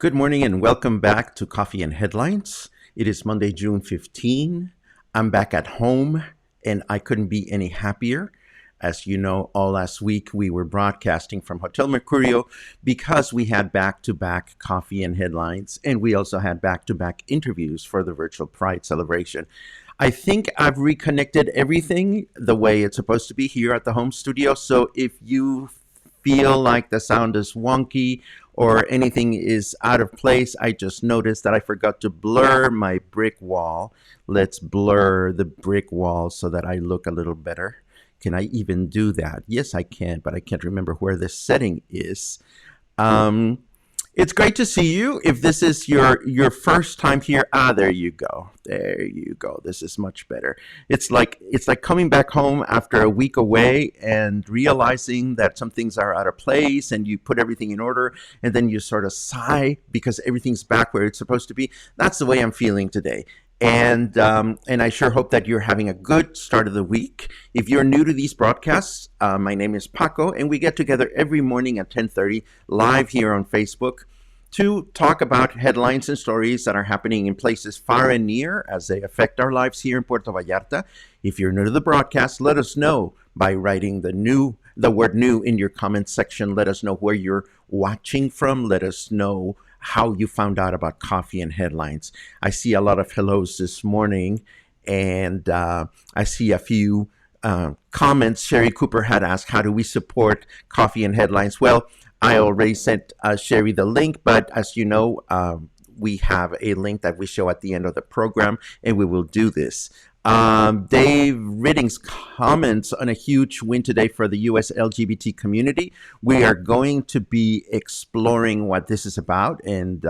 Good morning and welcome back to Coffee and Headlines. It is Monday, June 15. I'm back at home and I couldn't be any happier. As you know, all last week we were broadcasting from Hotel Mercurio because we had back-to-back Coffee and Headlines, and we also had back-to-back interviews for the virtual Pride celebration. I think I've reconnected everything the way it's supposed to be here at the home studio. So if you feel like the sound is wonky or anything is out of place, I just noticed that I forgot to blur my brick wall. Let's blur the brick wall so that I look a little better. Can I even do that? Yes, I can, but I can't remember where this setting is. It's great to see you. If this is your first time here, there you go. There you go. This is much better. It's like coming back home after a week away and realizing that some things are out of place and you put everything in order and then you sort of sigh because everything's back where it's supposed to be. That's the way I'm feeling today. And I sure hope that you're having a good start of the week. If you're new to these broadcasts, my name is Paco, and we get together every morning at 10:30 live here on Facebook to talk about headlines and stories that are happening in places far and near as they affect our lives here in Puerto Vallarta. If you're new to the broadcast, let us know by writing the word new in your comments section. Let us know where you're watching from. Let us know how you found out about Coffee and Headlines. I see a lot of hellos this morning, and I see a few comments. Sherry Cooper had asked, how do we support Coffee and Headlines? Well, I already sent Sherry the link, but as you know, we have a link that we show at the end of the program, and we will do this. Dave Ridding's comments on a huge win today for the U.S. LGBT community. We are going to be exploring what this is about and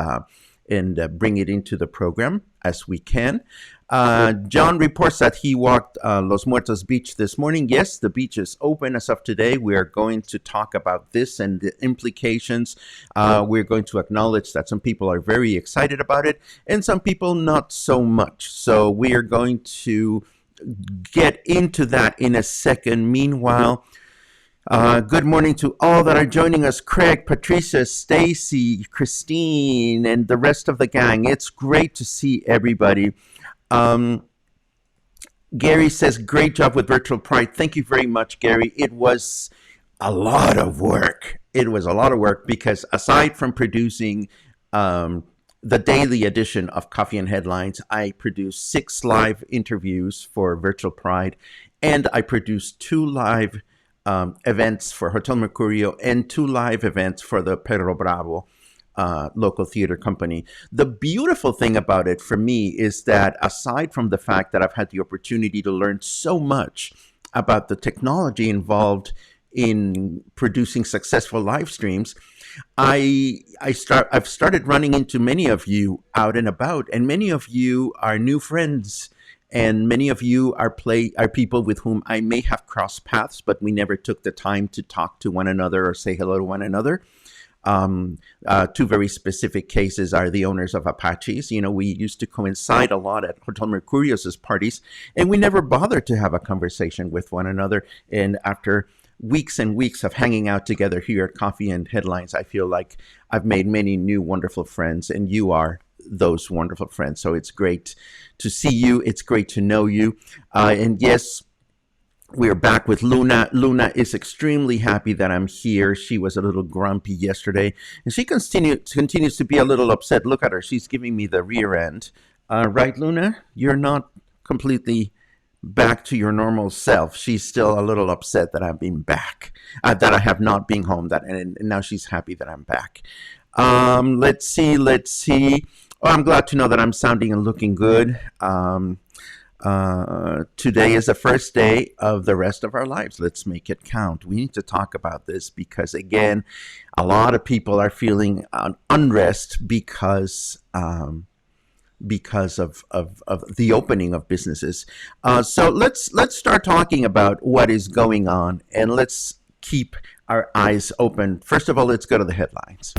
bring it into the program as we can. John reports that he walked Los Muertos Beach this morning. Yes, the beach is open as of today. We are going to talk about this and the implications. We're going to acknowledge that some people are very excited about it and some people not so much. So we are going to get into that in a second. Meanwhile, good morning to all that are joining us. Craig, Patricia, Stacy, Christine, and the rest of the gang. It's great to see everybody. Gary says, great job with Virtual Pride. Thank you very much, Gary. It was a lot of work. It was a lot of work because aside from producing the daily edition of Coffee and Headlines, I produced 6 live interviews for Virtual Pride, and I produced 2 live events for Hotel Mercurio and 2 live events for the Perro Bravo local theater company. The beautiful thing about it for me is that aside from the fact that I've had the opportunity to learn so much about the technology involved in producing successful live streams, I've started running into many of you out and about, and many of you are new friends. And many of you are people with whom I may have crossed paths, but we never took the time to talk to one another or say hello to one another. 2 very specific cases are the owners of Apaches. You know, we used to coincide a lot at Hotel Mercurio's parties, and we never bothered to have a conversation with one another. And after weeks and weeks of hanging out together here at Coffee and Headlines, I feel like I've made many new wonderful friends, and you are those wonderful friends. So it's great to see you. It's great to know you. And yes, we're back with Luna. Luna is extremely happy that I'm here. She was a little grumpy yesterday, and she continues to be a little upset. Look at her. She's giving me the rear end. Right, Luna? You're not completely back to your normal self. She's still a little upset that I've been back, that I have not been home, and now she's happy that I'm back. Let's see. Oh, I'm glad to know that I'm sounding and looking good. Today is the first day of the rest of our lives. Let's make it count. We need to talk about this because, again, a lot of people are feeling unrest because of the opening of businesses. So let's start talking about what is going on, and let's keep our eyes open. First of all, let's go to the headlines.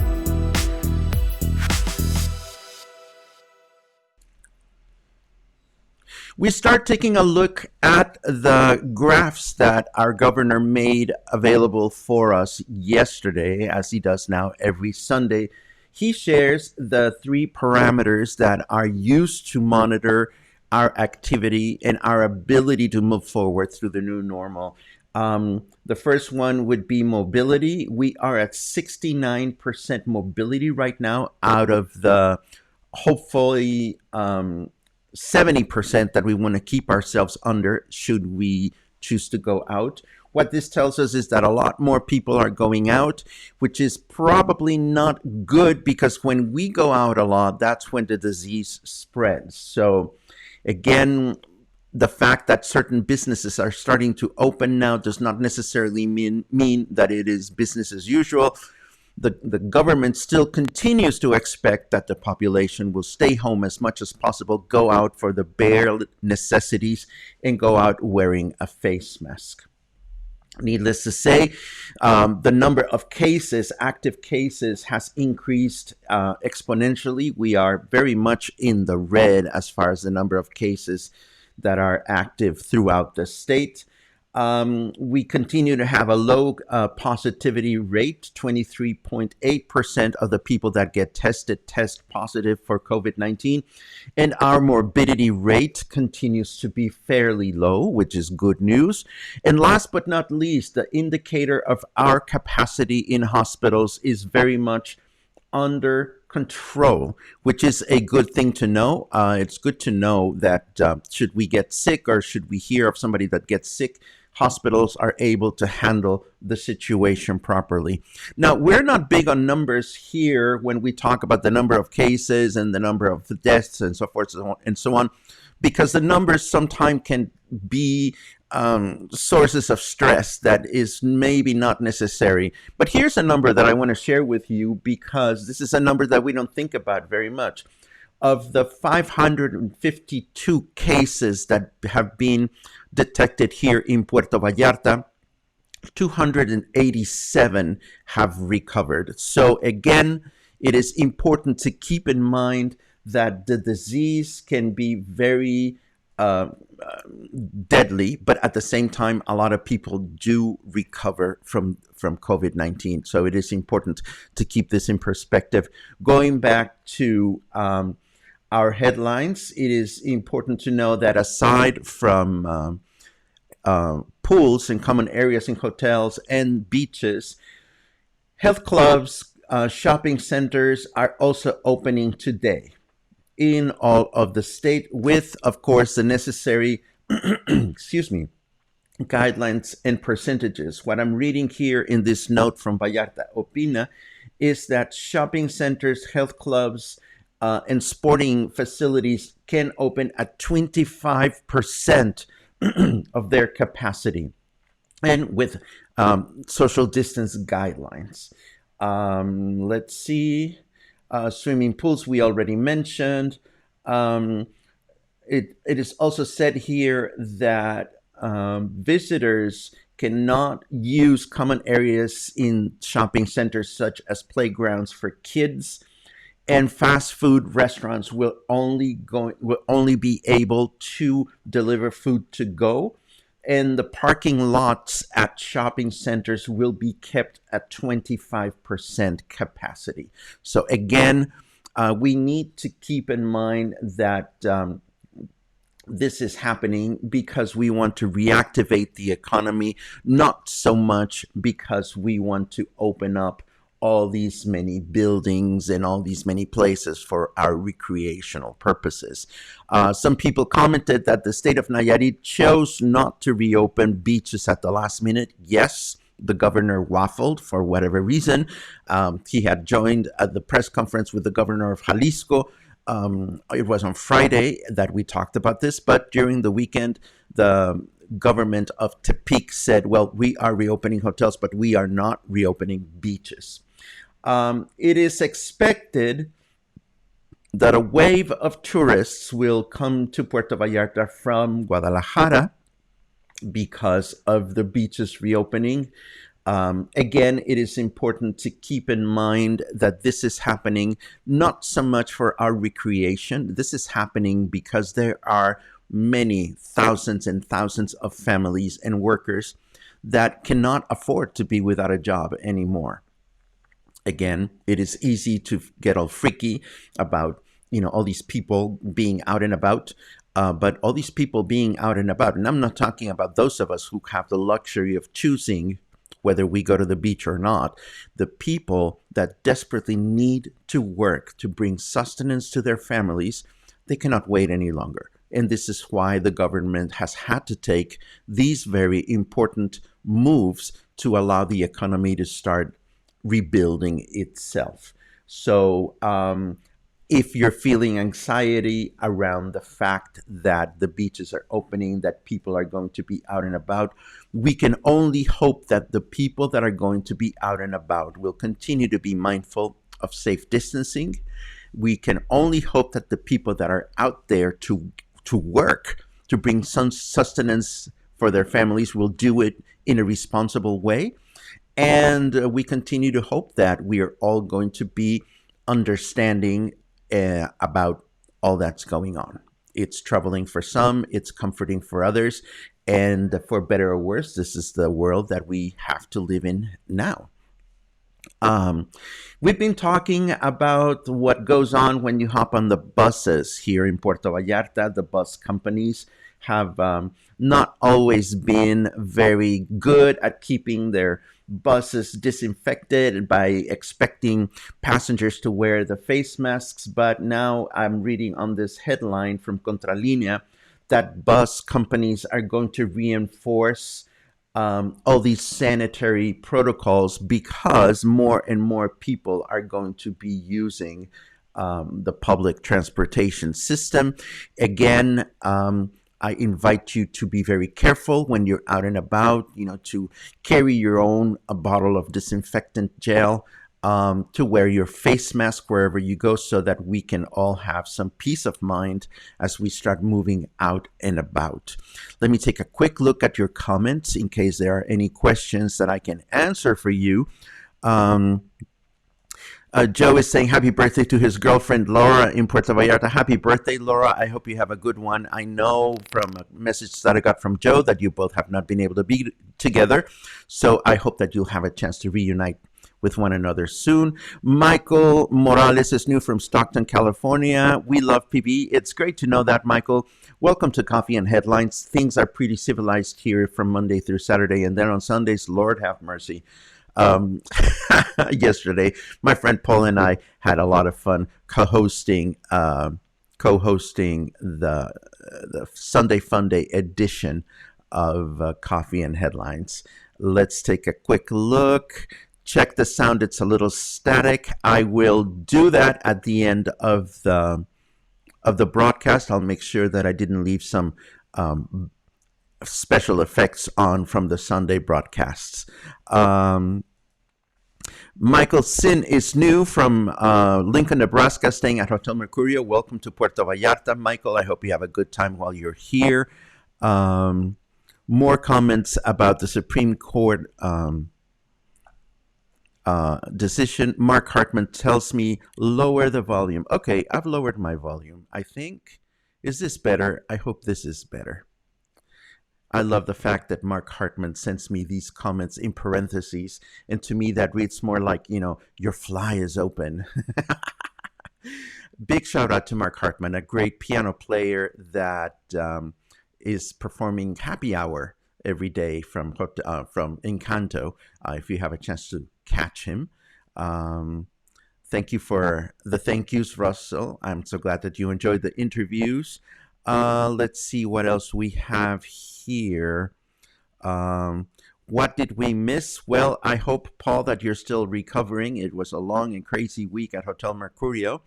We start taking a look at the graphs that our governor made available for us yesterday, as he does now every Sunday. He shares the three parameters that are used to monitor our activity and our ability to move forward through the new normal. The first one would be mobility. We are at 69% mobility right now out of the hopefully 70% that we want to keep ourselves under should we choose to go out. What this tells us is that a lot more people are going out, which is probably not good because when we go out a lot, that's when the disease spreads. So, again, the fact that certain businesses are starting to open now does not necessarily mean that it is business as usual. The government still continues to expect that the population will stay home as much as possible, go out for the bare necessities, and go out wearing a face mask. Needless to say, the number of cases, active cases, has increased exponentially. We are very much in the red as far as the number of cases that are active throughout the state. We continue to have a low positivity rate. 23.8% of the people that get tested test positive for COVID-19. And our morbidity rate continues to be fairly low, which is good news. And last but not least, the indicator of our capacity in hospitals is very much under control, which is a good thing to know. It's good to know that should we get sick or should we hear of somebody that gets sick, hospitals are able to handle the situation properly. Now, we're not big on numbers here when we talk about the number of cases and the number of deaths and so forth and so on, because the numbers sometimes can be sources of stress that is maybe not necessary. But here's a number that I want to share with you because this is a number that we don't think about very much. Of the 552 cases that have been detected here in Puerto Vallarta, 287 have recovered. So again, it is important to keep in mind that the disease can be very deadly, but at the same time, a lot of people do recover from COVID-19. So it is important to keep this in perspective. Going back to our headlines, it is important to know that aside from pools and common areas in hotels and beaches, health clubs, shopping centers are also opening today in all of the state with, of course, the necessary guidelines and percentages. What I'm reading here in this note from Vallarta Opina is that shopping centers, health clubs, and sporting facilities can open at 25% of their capacity and with social distance guidelines. Let's see. Swimming pools, we already mentioned. It is also said here that visitors cannot use common areas in shopping centers such as playgrounds for kids, and fast food restaurants will only be able to deliver food to go, and the parking lots at shopping centers will be kept at 25% capacity. So again, we need to keep in mind that this is happening because we want to reactivate the economy, not so much because we want to open up all these many buildings and all these many places for our recreational purposes. Some people commented that the state of Nayarit chose not to reopen beaches at the last minute. Yes, the governor waffled for whatever reason. He had joined at the press conference with the governor of Jalisco. It was on Friday that we talked about this, but during the weekend, the government of Tepic said, well, we are reopening hotels, but we are not reopening beaches. It is expected that a wave of tourists will come to Puerto Vallarta from Guadalajara because of the beaches reopening. Again, it is important to keep in mind that this is happening not so much for our recreation. This is happening because there are many thousands and thousands of families and workers that cannot afford to be without a job anymore. Again, it is easy to get all freaky about, all these people being out and about. But all these people being out and about, and I'm not talking about those of us who have the luxury of choosing whether we go to the beach or not. The people that desperately need to work to bring sustenance to their families, they cannot wait any longer. And this is why the government has had to take these very important moves to allow the economy to start rebuilding itself. So, if you're feeling anxiety around the fact that the beaches are opening, that people are going to be out and about, we can only hope that the people that are going to be out and about will continue to be mindful of safe distancing. We can only hope that the people that are out there to work, to bring some sustenance for their families, will do it in a responsible way. And we continue to hope that we are all going to be understanding about all that's going on. It's troubling for some, it's comforting for others, and for better or worse, this is the world that we have to live in now. Um, we've been talking about what goes on when you hop on the buses here in Puerto Vallarta. The bus companies have not always been very good at keeping their buses disinfected by expecting passengers to wear the face masks. But now I'm reading on this headline from Contralinea that bus companies are going to reinforce all these sanitary protocols because more and more people are going to be using the public transportation system. Again, I invite you to be very careful when you're out and about, to carry your own a bottle of disinfectant gel, to wear your face mask wherever you go so that we can all have some peace of mind as we start moving out and about. Let me take a quick look at your comments in case there are any questions that I can answer for you. Joe is saying happy birthday to his girlfriend Laura in Puerto Vallarta. Happy birthday, Laura. I hope you have a good one. I know from a message that I got from Joe that you both have not been able to be together. So I hope that you'll have a chance to reunite with one another soon. Michael Morales is new from Stockton, California. We love PB. It's great to know that, Michael. Welcome to Coffee and Headlines. Things are pretty civilized here from Monday through Saturday. And then on Sundays, Lord have mercy. Yesterday, my friend Paul and I had a lot of fun co-hosting the Sunday Fun Day edition of Coffee and Headlines. Let's take a quick look. Check the sound; it's a little static. I will do that at the end of the broadcast. I'll make sure that I didn't leave some special effects on from the Sunday broadcasts. Michael Sin is new from Lincoln, Nebraska, staying at Hotel Mercurio. Welcome to Puerto Vallarta, Michael. I hope you have a good time while you're here. More comments about the Supreme Court decision. Mark Hartman tells me lower the volume. Okay, I've lowered my volume, I think. Is this better? I hope this is better. I love the fact that Mark Hartman sends me these comments in parentheses, and to me that reads more like, your fly is open. Big shout out to Mark Hartman, a great piano player that is performing happy hour every day from Encanto, if you have a chance to catch him. Thank you for the thank yous, Russell. I'm so glad that you enjoyed the interviews. Let's see what else we have here. What did we miss? Well, I hope, Paul, that you're still recovering. It was a long and crazy week at Hotel Mercurio.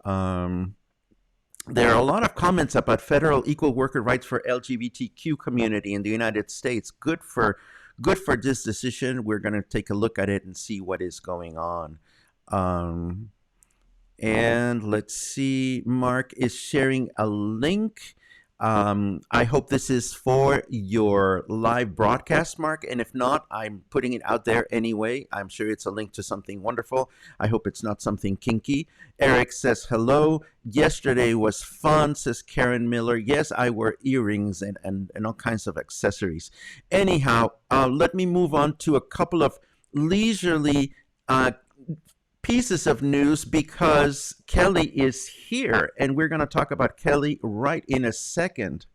There are a lot of comments about federal equal worker rights for LGBTQ community in the United States. Good for this decision. We're going to take a look at it and see what is going on. And let's see, Mark is sharing a link. I hope this is for your live broadcast, Mark. And if not, I'm putting it out there anyway. I'm sure it's a link to something wonderful. I hope it's not something kinky. Eric says hello. Yesterday was fun, says Karen Miller. Yes, I wear earrings and all kinds of accessories. Anyhow, let me move on to a couple of leisurely pieces of news because Kelly is here, and we're going to talk about Kelly right in a second.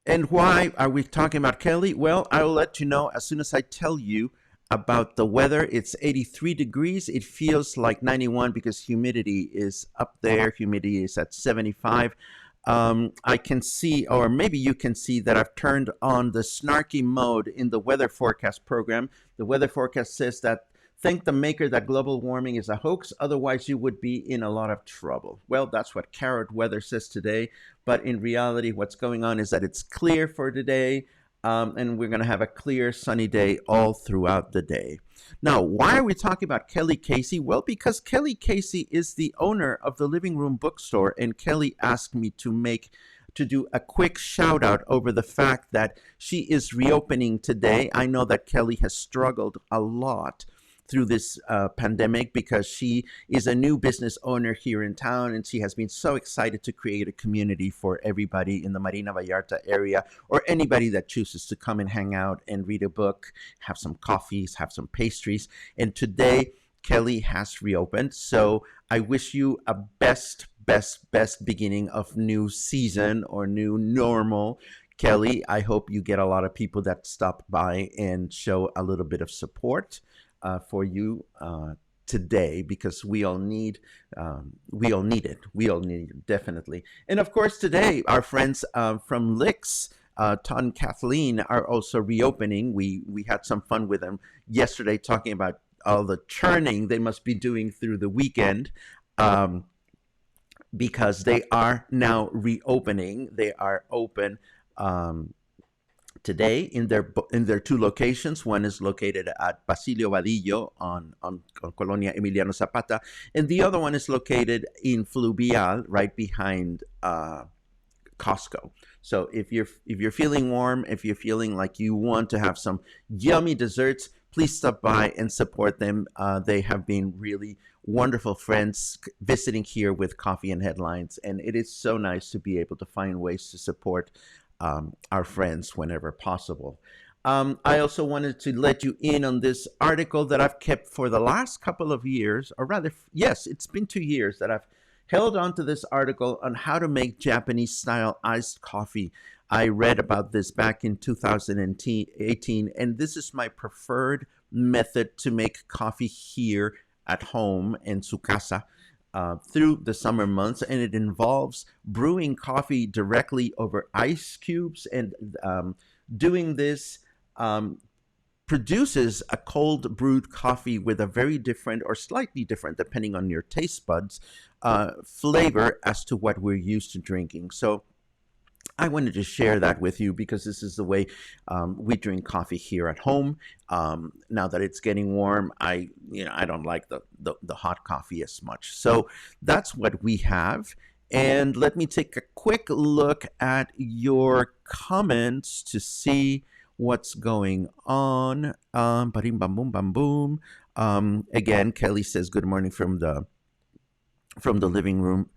And why are we talking about Kelly? Well, I'll let you know as soon as I tell you about the weather. It's 83 degrees. It feels like 91 because humidity is up there. Humidity is at 75. I can see, or maybe you can see, that I've turned on the snarky mode in the weather forecast program. The weather forecast says that thank the maker that global warming is a hoax, otherwise you would be in a lot of trouble. Well, that's what Carrot Weather says today, but in reality, what's going on is that it's clear for today, and we're going to have a clear, sunny day all throughout the day. Now, why are we talking about Kelly Casey? Well, because Kelly Casey is the owner of the Living Room Bookstore, and Kelly asked me to do a quick shout out over the fact that she is reopening today. I know that Kelly has struggled a lot through this pandemic because she is a new business owner here in town, and she has been so excited to create a community for everybody in the Marina Vallarta area, or anybody that chooses to come and hang out and read a book, have some coffees, have some pastries. And today Kelly has reopened, so I wish you a best beginning of new season or new normal. Kelly, I hope you get a lot of people that stop by and show a little bit of support for you today, because we all need it. We all need it, definitely. And of course, today our friends from Lix, Todd and Kathleen, are also reopening. We had some fun with them yesterday, talking about all the churning they must be doing through the weekend. Because they are now reopening. They are open today in their two locations. One is located at Basilio Vadillo on Colonia Emiliano Zapata, and the other one is located in Fluvial, right behind Costco. So if you're feeling warm, if you're feeling like you want to have some yummy desserts, please stop by and support them. They have been really wonderful friends visiting here with Coffee and Headlines, and it is so nice to be able to find ways to support our friends whenever possible. I also wanted to let you in on this article that I've kept for the last couple of years, or rather, yes, it's been 2 years that I've held on to this article on how to make Japanese style iced coffee. I read about this back in 2018, and this is my preferred method to make coffee here at home in su casa through the summer months, and it involves brewing coffee directly over ice cubes, and doing this produces a cold brewed coffee with a very different, or slightly different, depending on your taste buds, flavor as to what we're used to drinking. So I wanted to share that with you because this is the way we drink coffee here at home. Now that it's getting warm, I don't like the hot coffee as much. So that's what we have. And let me take a quick look at your comments to see what's going on. Ba-dim, bam, boom, bam, boom. Again, Kelly says good morning from the living room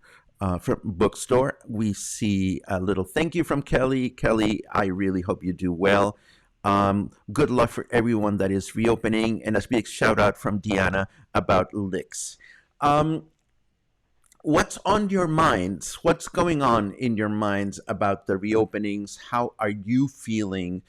from bookstore. We see a little thank you from Kelly. Kelly, I really hope you do well. Good luck for everyone that is reopening, and a big shout out from Deanna about Lix. What's on your minds? What's going on in your minds about the reopenings? How are you feeling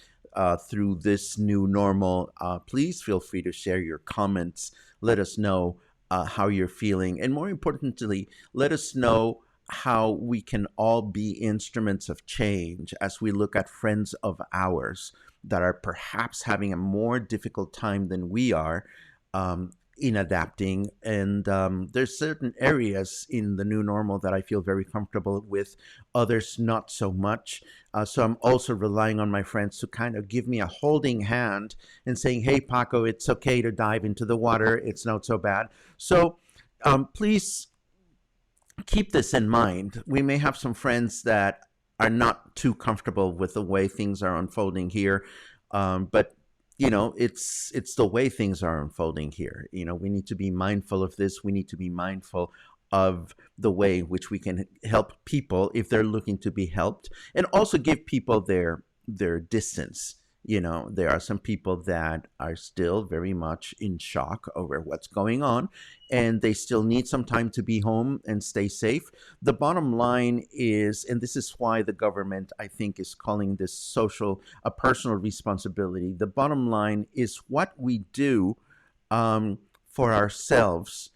through this new normal? Please feel free to share your comments. Let us know how you're feeling. And more importantly, let us know how we can all be instruments of change as we look at friends of ours that are perhaps having a more difficult time than we are in adapting. And there's certain areas in the new normal that I feel very comfortable with, others not so much. So I'm also relying on my friends to kind of give me a holding hand and saying, hey, Paco, it's okay to dive into the water. It's not so bad. So please keep this in mind. We may have some friends that are not too comfortable with the way things are unfolding here, but it's the way things are unfolding here. We need to be mindful of this. We need to be mindful of the way in which we can help people if they're looking to be helped, and also give people their distance. There are some people that are still very much in shock over what's going on, and they still need some time to be home and stay safe. The bottom line is, and this is why the government, I think, is calling this a personal responsibility. The bottom line is what we do for ourselves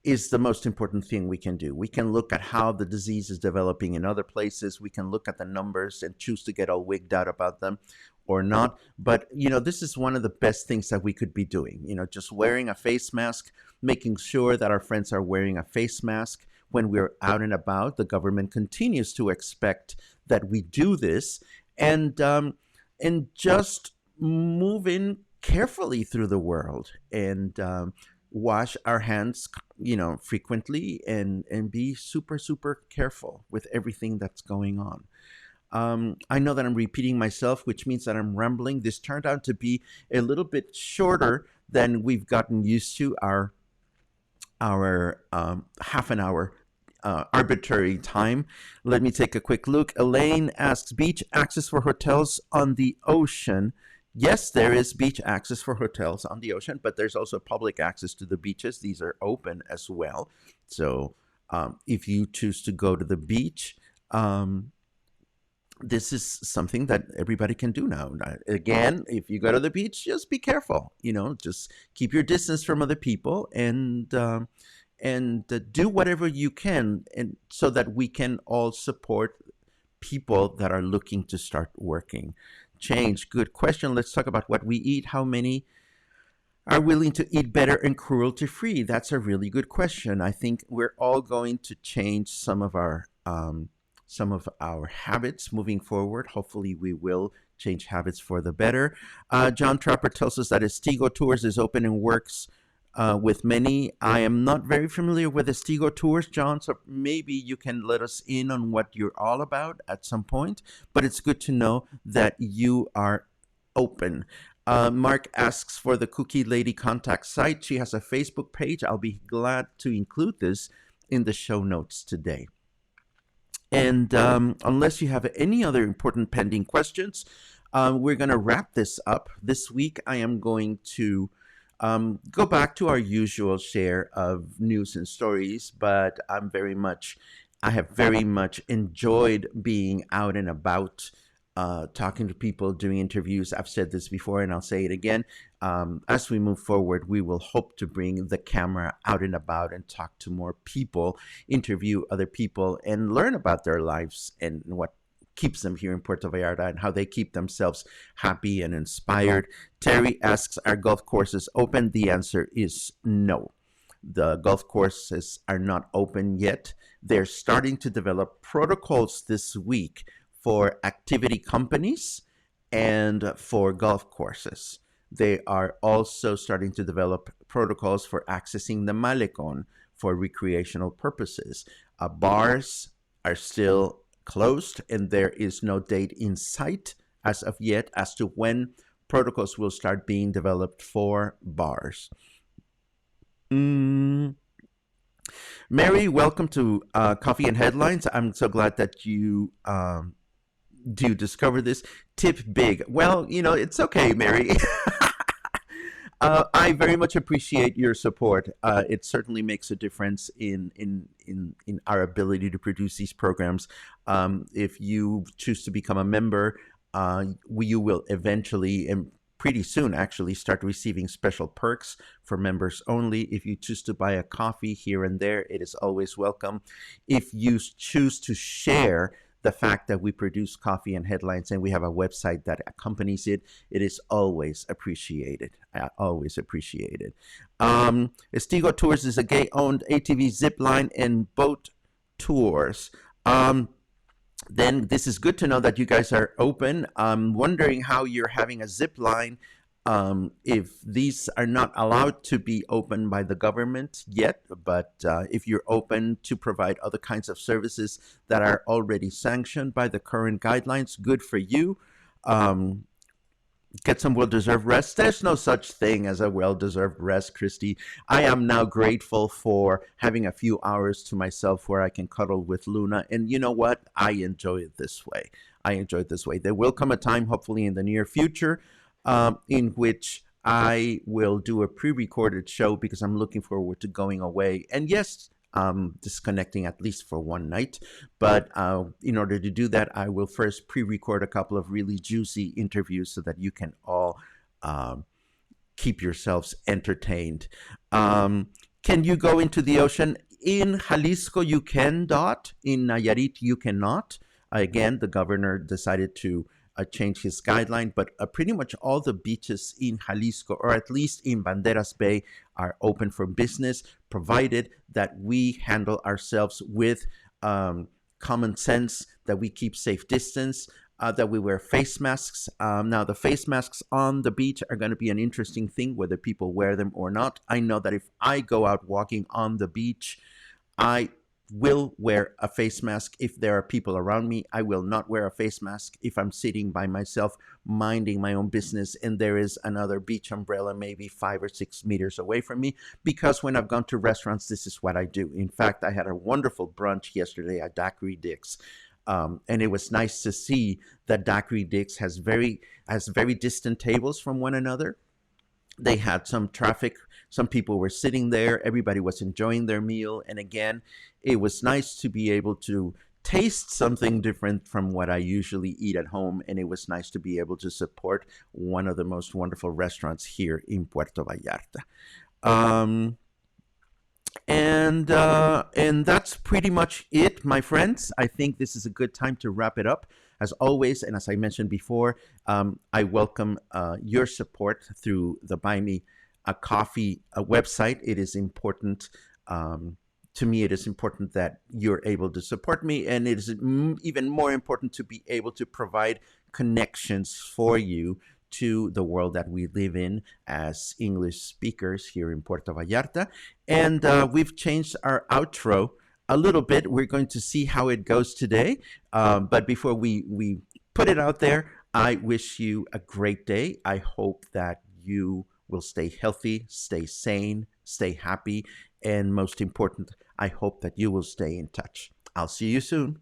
is the most important thing we can do. We can look at how the disease is developing in other places. We can look at the numbers and choose to get all wigged out about them or not. But, this is one of the best things that we could be doing. Just wearing a face mask, making sure that our friends are wearing a face mask when we're out and about. The government continues to expect that we do this, and just move in carefully through the world, and wash our hands, frequently, and be super, super careful with everything that's going on. I know that I'm repeating myself, which means that I'm rambling. This turned out to be a little bit shorter than we've gotten used to. Our half an hour arbitrary time. Let me take a quick look. Elaine asks, beach access for hotels on the ocean. Yes, there is beach access for hotels on the ocean, but there's also public access to the beaches. These are open as well. So if you choose to go to the beach, this is something that everybody can do now. Again, if you go to the beach, just be careful. Just keep your distance from other people, and do whatever you can, and so that we can all support people that are looking to start working. Change. Good question. Let's talk about what we eat. How many are willing to eat better and cruelty free? That's a really good question. I think we're all going to change some of our habits moving forward. Hopefully, we will change habits for the better. John Trapper tells us that Estigo Tours is open and works with many. I am not very familiar with Estigo Tours, John, so maybe you can let us in on what you're all about at some point. But it's good to know that you are open. Mark asks for the Cookie Lady contact site. She has a Facebook page. I'll be glad to include this in the show notes today. And unless you have any other important pending questions, we're going to wrap this up. This week, I am going to go back to our usual share of news and stories, but I have very much enjoyed being out and about, talking to people, doing interviews. I've said this before, and I'll say it again. As we move forward, we will hope to bring the camera out and about and talk to more people, interview other people, and learn about their lives and what keeps them here in Puerto Vallarta and how they keep themselves happy and inspired. Terry asks, are golf courses open? The answer is no. The golf courses are not open yet. They're starting to develop protocols this week for activity companies and for golf courses. They are also starting to develop protocols for accessing the Malecon for recreational purposes. Bars are still closed, and there is no date in sight as of yet as to when protocols will start being developed for bars. Mary, welcome to Coffee and Headlines. I'm so glad that you do discover this. Tip big. Well, it's okay, Mary. I very much appreciate your support. It certainly makes a difference in our ability to produce these programs. If you choose to become a member, you will eventually, and pretty soon actually, start receiving special perks for members only. If you choose to buy a coffee here and there, it is always welcome. If you choose to share the fact that we produce Coffee and Headlines and we have a website that accompanies it, it is always appreciated. Always appreciated. Estigo Tours is a gay-owned ATV zip line and boat tours. Then this is good to know that you guys are open. I'm wondering how you're having a zip line if these are not allowed to be open by the government yet, but if you're open to provide other kinds of services that are already sanctioned by the current guidelines, good for you. Get some well-deserved rest. There's no such thing as a well-deserved rest, Christy. I am now grateful for having a few hours to myself where I can cuddle with Luna. And you know what? I enjoy it this way. I enjoy it this way. There will come a time, hopefully in the near future, in which I will do a pre-recorded show because I'm looking forward to going away. And yes, disconnecting at least for one night. But in order to do that, I will first pre-record a couple of really juicy interviews so that you can all um, keep yourselves entertained. Can you go into the ocean? In Jalisco, you can, Dot. In Nayarit, you cannot. Again, the governor decided to change his guideline, but pretty much all the beaches in Jalisco, or at least in Banderas Bay, are open for business, provided that we handle ourselves with common sense, that we keep safe distance, that we wear face masks. Now, the face masks on the beach are going to be an interesting thing, whether people wear them or not. I know that if I go out walking on the beach, I will wear a face mask if there are people around me. I will not wear a face mask if I'm sitting by myself minding my own business and there is another beach umbrella maybe 5 or 6 meters away from me, because when I've gone to restaurants, this is what I do. In fact, I had a wonderful brunch yesterday at Daiquiri Dick's. And it was nice to see that Daiquiri Dick's has very distant tables from one another. They had some traffic. Some people were sitting there. Everybody was enjoying their meal. And again, it was nice to be able to taste something different from what I usually eat at home. And it was nice to be able to support one of the most wonderful restaurants here in Puerto Vallarta. Um, and that's pretty much it, my friends. I think this is a good time to wrap it up. As always, and as I mentioned before, I welcome your support through the Buy Me a Coffee website. It is important. To me, it is important that you're able to support me, and it is even more important to be able to provide connections for you to the world that we live in as English speakers here in Puerto Vallarta. And we've changed our outro a little bit. We're going to see how it goes today. But before we put it out there, I wish you a great day. I hope that you will stay healthy, stay sane, stay happy, and most important, I hope that you will stay in touch. I'll see you soon.